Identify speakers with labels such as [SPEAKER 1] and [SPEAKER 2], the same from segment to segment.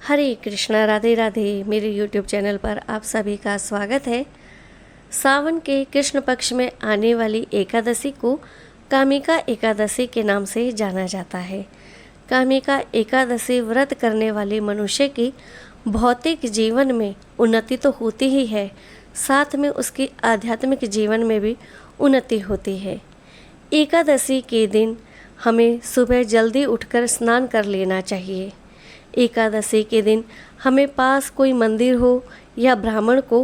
[SPEAKER 1] हरे कृष्णा, राधे राधे। मेरे YouTube channel पर आप सभी का स्वागत है। सावन के कृष्ण पक्ष में आने वाली एकादशी को कामिका एकादशी के नाम से जाना जाता है। कामिका एकादशी व्रत करने वाले मनुष्य की भौतिक जीवन में उन्नति तो होती ही है, साथ में उसकी आध्यात्मिक जीवन में भी उन्नति होती है। एकादशी के दिन हमें सुबह जल्दी उठकर स्नान कर लेना चाहिए। एकादशी के दिन हमें पास कोई मंदिर हो या ब्राह्मण को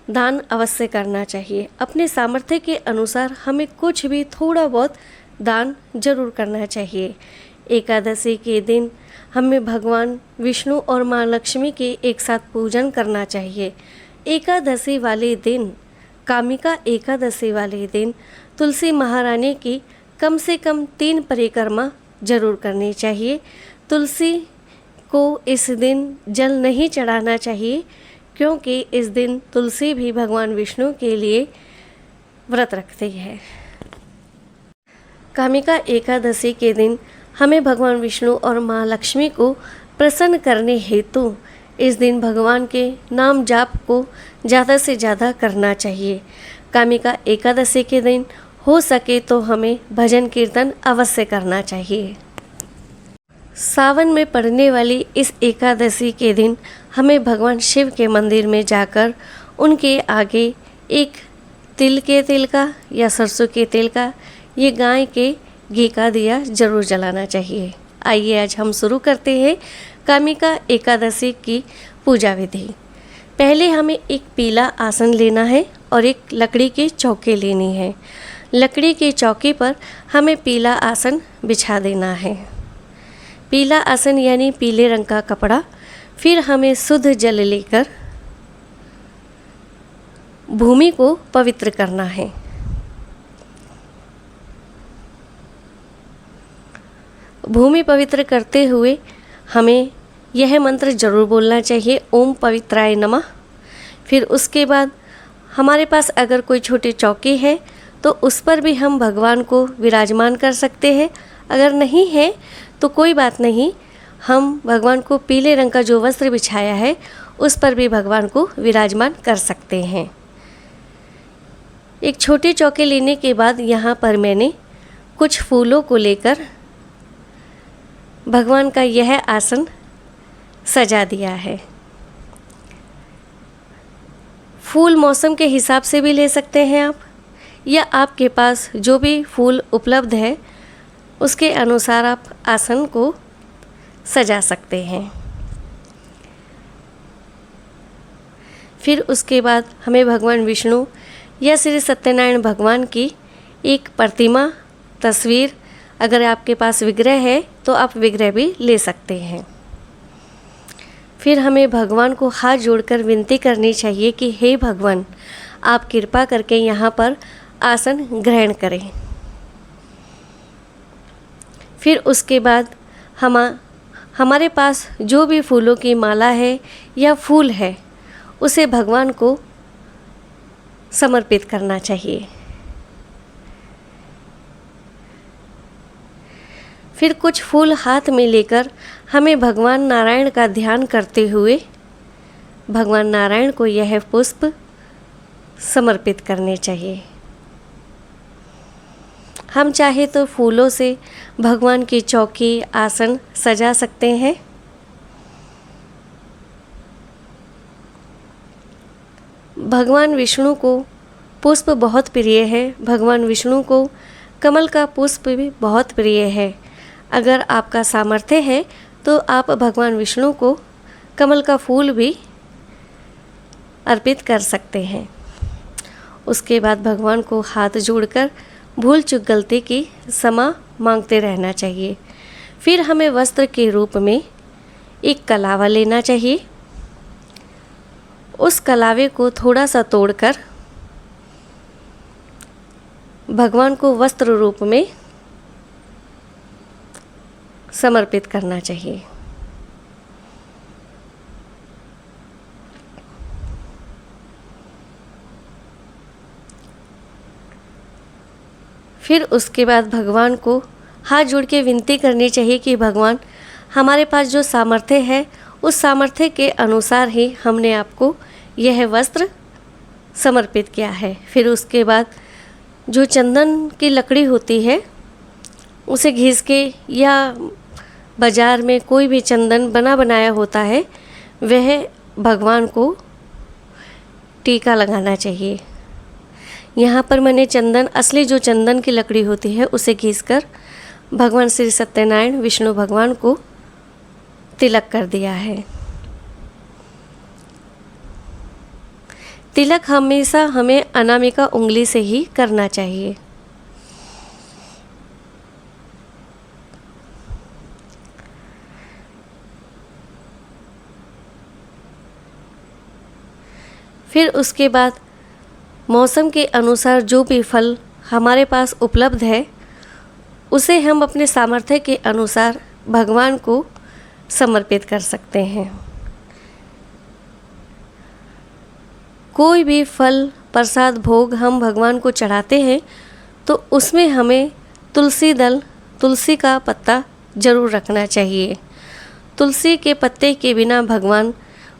[SPEAKER 1] दान अवश्य करना चाहिए। अपने सामर्थ्य के अनुसार हमें कुछ भी थोड़ा बहुत दान जरूर करना चाहिए। एकादशी के दिन हमें भगवान विष्णु और माँ लक्ष्मी के एक साथ पूजन करना चाहिए। एकादशी वाले दिन, कामिका एकादशी वाले दिन तुलसी महारानी की कम से कम 3 परिक्रमा जरूर करनी चाहिए। तुलसी को इस दिन जल नहीं चढ़ाना चाहिए, क्योंकि इस दिन तुलसी भी भगवान विष्णु के लिए व्रत रखती है। कामिका एकादशी के दिन हमें भगवान विष्णु और माँ लक्ष्मी को प्रसन्न करने हेतु इस दिन भगवान के नाम जाप को ज़्यादा से ज़्यादा करना चाहिए। कामिका एकादशी के दिन हो सके तो हमें भजन कीर्तन अवश्य करना चाहिए। सावन में पड़ने वाली इस एकादशी के दिन हमें भगवान शिव के मंदिर में जाकर उनके आगे एक तिल के तेल का या सरसों के तेल का, ये गाय के घी का दिया जरूर जलाना चाहिए। आइए आज हम शुरू करते हैं कामिका एकादशी की पूजा विधि। पहले हमें एक पीला आसन लेना है और एक लकड़ी की चौकी लेनी है। लकड़ी की चौकी पर हमें पीला आसन बिछा देना है। पीला आसन यानी पीले रंग का कपड़ा। फिर हमें शुद्ध जल लेकर भूमि को पवित्र करना है। भूमि पवित्र करते हुए हमें यह मंत्र जरूर बोलना चाहिए, ओम पवित्राय नमः। फिर उसके बाद हमारे पास अगर कोई छोटी चौकी है तो उस पर भी हम भगवान को विराजमान कर सकते हैं। अगर नहीं है तो कोई बात नहीं, हम भगवान को पीले रंग का जो वस्त्र बिछाया है उस पर भी भगवान को विराजमान कर सकते हैं। एक छोटी चौकी लेने के बाद यहाँ पर मैंने कुछ फूलों को लेकर भगवान का यह आसन सजा दिया है। फूल मौसम के हिसाब से भी ले सकते हैं आप, या आपके पास जो भी फूल उपलब्ध है उसके अनुसार आप आसन को सजा सकते हैं। फिर उसके बाद हमें भगवान विष्णु या श्री सत्यनारायण भगवान की एक प्रतिमा, तस्वीर, अगर आपके पास विग्रह है तो आप विग्रह भी ले सकते हैं। फिर हमें भगवान को हाथ जोड़कर विनती करनी चाहिए कि हे भगवान, आप कृपा करके यहाँ पर आसन ग्रहण करें। फिर उसके बाद हमारे पास जो भी फूलों की माला है या फूल है उसे भगवान को समर्पित करना चाहिए। फिर कुछ फूल हाथ में लेकर हमें भगवान नारायण का ध्यान करते हुए भगवान नारायण को यह पुष्प समर्पित करने चाहिए। हम चाहे तो फूलों से भगवान की चौकी, आसन सजा सकते हैं। भगवान विष्णु को पुष्प बहुत प्रिय है। भगवान विष्णु को कमल का पुष्प भी बहुत प्रिय है। अगर आपका सामर्थ्य है तो आप भगवान विष्णु को कमल का फूल भी अर्पित कर सकते हैं। उसके बाद भगवान को हाथ जोड़कर भूल चूक गलती की क्षमा मांगते रहना चाहिए। फिर हमें वस्त्र के रूप में एक कलावा लेना चाहिए। उस कलावे को थोड़ा सा तोड़कर भगवान को वस्त्र रूप में समर्पित करना चाहिए। फिर उसके बाद भगवान को हाथ जोड़ के विनती करनी चाहिए कि भगवान, हमारे पास जो सामर्थ्य है उस सामर्थ्य के अनुसार ही हमने आपको यह वस्त्र समर्पित किया है। फिर उसके बाद जो चंदन की लकड़ी होती है उसे घिस के या बाज़ार में कोई भी चंदन बना बनाया होता है वह भगवान को टीका लगाना चाहिए। यहाँ पर मैंने चंदन, असली जो चंदन की लकड़ी होती है उसे घिसकर भगवान श्री सत्यनारायण विष्णु भगवान को तिलक कर दिया है। तिलक हमेशा हमें अनामिका उंगली से ही करना चाहिए। फिर उसके बाद मौसम के अनुसार जो भी फल हमारे पास उपलब्ध है उसे हम अपने सामर्थ्य के अनुसार भगवान को समर्पित कर सकते हैं। कोई भी फल प्रसाद भोग हम भगवान को चढ़ाते हैं तो उसमें हमें तुलसी दल, तुलसी का पत्ता ज़रूर रखना चाहिए। तुलसी के पत्ते के बिना भगवान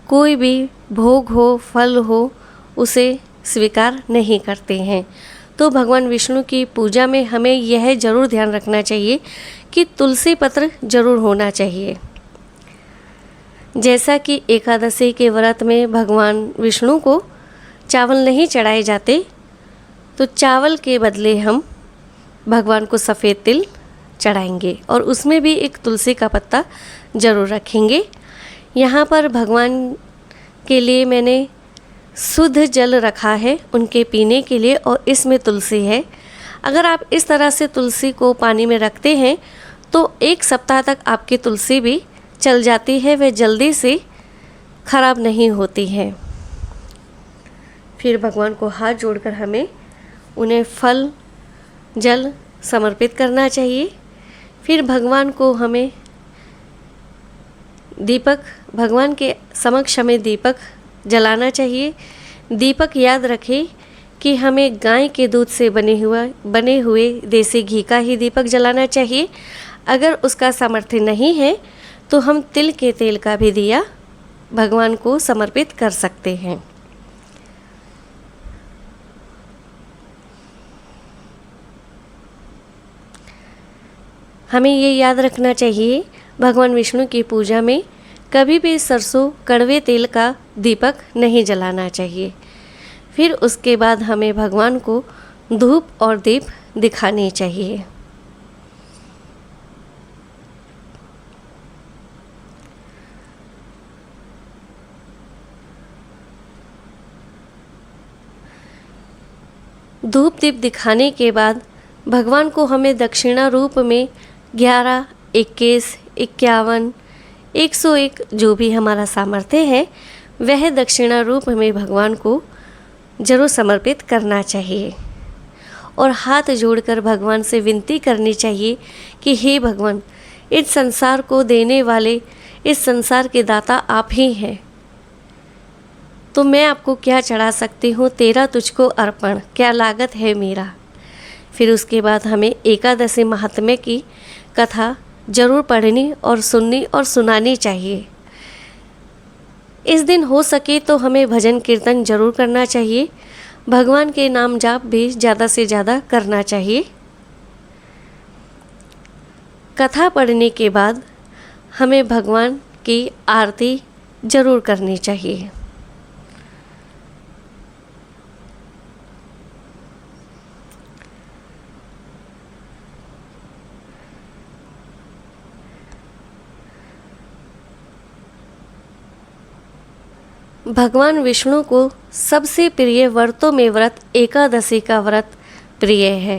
[SPEAKER 1] कोई भी भोग हो, फल हो, उसे स्वीकार नहीं करते हैं। तो भगवान विष्णु की पूजा में हमें यह ज़रूर ध्यान रखना चाहिए कि तुलसी पत्र ज़रूर होना चाहिए। जैसा कि एकादशी के व्रत में भगवान विष्णु को चावल नहीं चढ़ाए जाते, तो चावल के बदले हम भगवान को सफ़ेद तिल चढ़ाएंगे और उसमें भी एक तुलसी का पत्ता ज़रूर रखेंगे। यहाँ पर भगवान के लिए मैंने शुद्ध जल रखा है उनके पीने के लिए और इसमें तुलसी है। अगर आप इस तरह से तुलसी को पानी में रखते हैं तो 1 सप्ताह तक आपकी तुलसी भी चल जाती है, वह जल्दी से खराब नहीं होती है। फिर भगवान को हाथ जोड़कर हमें उन्हें फल जल समर्पित करना चाहिए। फिर भगवान को हमें दीपक, भगवान के समक्ष हमें दीपक जलाना चाहिए। दीपक याद रखें कि हमें गाय के दूध से बने हुए देसी घी का ही दीपक जलाना चाहिए। अगर उसका सामर्थ्य नहीं है तो हम तिल के तेल का भी दिया भगवान को समर्पित कर सकते हैं। हमें ये याद रखना चाहिए भगवान विष्णु की पूजा में कभी भी सरसों कड़वे तेल का दीपक नहीं जलाना चाहिए। फिर उसके बाद हमें भगवान को धूप और दीप दिखानी चाहिए। धूप दीप दिखाने के बाद भगवान को हमें दक्षिणा रूप में 11, 21, 51, 101 जो भी हमारा सामर्थ्य है वह दक्षिणा रूप में भगवान को जरूर समर्पित करना चाहिए और हाथ जोड़कर भगवान से विनती करनी चाहिए कि हे भगवान, इस संसार को देने वाले, इस संसार के दाता आप ही हैं, तो मैं आपको क्या चढ़ा सकती हूँ, तेरा तुझको अर्पण, क्या लागत है मेरा। फिर उसके बाद हमें एकादशी महात्म्य की कथा जरूर पढ़नी और सुननी और सुनानी चाहिए। इस दिन हो सके तो हमें भजन कीर्तन जरूर करना चाहिए। भगवान के नाम जाप भी ज़्यादा से ज़्यादा करना चाहिए। कथा पढ़ने के बाद हमें भगवान की आरती जरूर करनी चाहिए। भगवान विष्णु को सबसे प्रिय व्रतों में व्रत एकादशी का व्रत प्रिय है।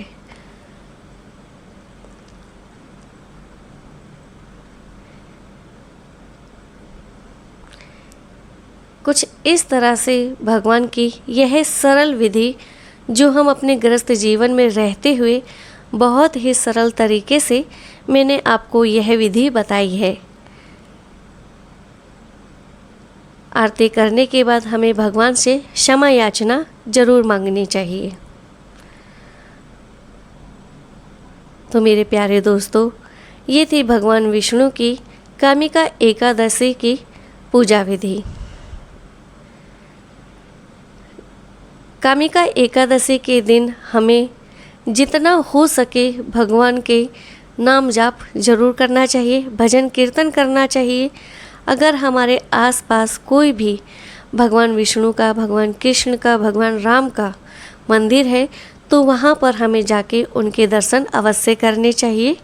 [SPEAKER 1] कुछ इस तरह से भगवान की यह सरल विधि जो हम अपने गृहस्थ जीवन में रहते हुए बहुत ही सरल तरीके से मैंने आपको यह विधि बताई है। आरती करने के बाद हमें भगवान से क्षमा याचना जरूर मांगनी चाहिए। तो मेरे प्यारे दोस्तों, ये थी भगवान विष्णु की कामिका एकादशी की पूजा विधि। कामिका एकादशी के दिन हमें जितना हो सके भगवान के नाम जाप जरूर करना चाहिए, भजन कीर्तन करना चाहिए। अगर हमारे आसपास कोई भी भगवान विष्णु का, भगवान कृष्ण का, भगवान राम का मंदिर है तो वहाँ पर हमें जाके उनके दर्शन अवश्य करने चाहिए।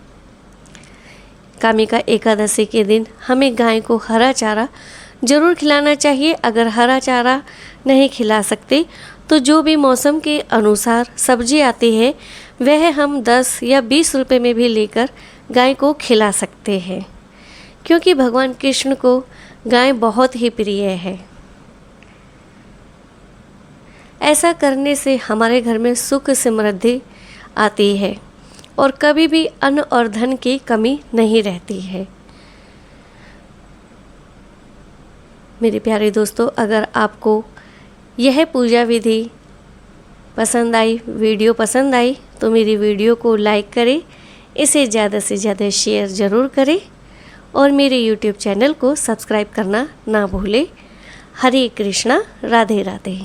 [SPEAKER 1] कामिका एकादशी के दिन हमें गाय को हरा चारा ज़रूर खिलाना चाहिए। अगर हरा चारा नहीं खिला सकते तो जो भी मौसम के अनुसार सब्जी आती है वह हम 10 या 20 रुपए में भी लेकर गाय को खिला सकते हैं, क्योंकि भगवान कृष्ण को गाय बहुत ही प्रिय है। ऐसा करने से हमारे घर में सुख समृद्धि आती है और कभी भी अन्न और धन की कमी नहीं रहती है। मेरे प्यारे दोस्तों, अगर आपको यह पूजा विधि पसंद आई, वीडियो पसंद आई तो मेरी वीडियो को लाइक करें, इसे ज़्यादा से ज़्यादा शेयर ज़रूर करें और मेरे YouTube चैनल को सब्सक्राइब करना ना भूलें। हरे कृष्णा, राधे राधे।